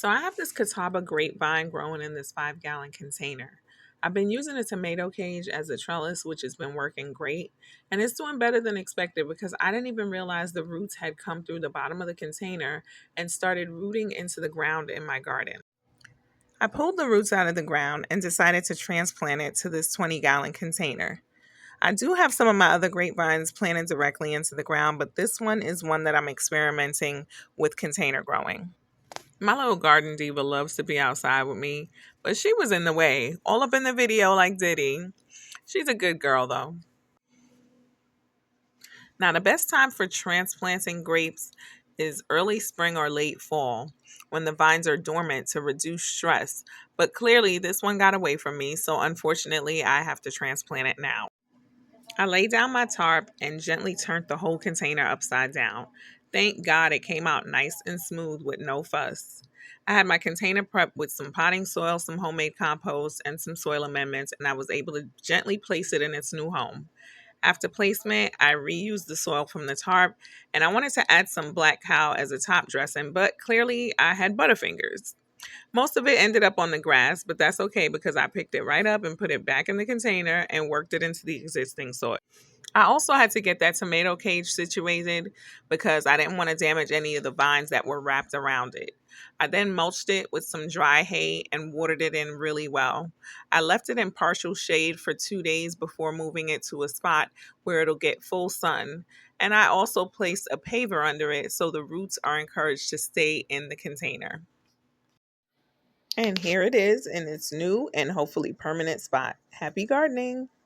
So I have this catawba grapevine growing in this 5 gallon container. I've been using a tomato cage as a trellis, which has been working great. And it's doing better than expected because I didn't even realize the roots had come through the bottom of the container and started rooting into the ground in my garden. I pulled the roots out of the ground and decided to transplant it to this 20 gallon container. I do have some of my other grapevines planted directly into the ground, but this one is one that I'm experimenting with container growing. My little garden diva loves to be outside with me, but she was in the way, all up in the video like Diddy. She's a good girl though. Now, the best time for transplanting grapes is early spring or late fall when the vines are dormant to reduce stress. But clearly, this one got away from me, so unfortunately, I have to transplant it now. I laid down my tarp and gently turned the whole container upside down. Thank God it came out nice and smooth with no fuss. I had my container prepped with some potting soil, some homemade compost, and some soil amendments, and I was able to gently place it in its new home. After placement, I reused the soil from the tarp, and I wanted to add some black cow as a top dressing, but clearly I had butterfingers. Most of it ended up on the grass, but that's okay because I picked it right up and put it back in the container and worked it into the existing soil. I also had to get that tomato cage situated because I didn't want to damage any of the vines that were wrapped around it. I then mulched it with some dry hay and watered it in really well. I left it in partial shade for 2 days before moving it to a spot where it'll get full sun. And I also placed a paver under it so the roots are encouraged to stay in the container. And here it is in its new and hopefully permanent spot. Happy gardening!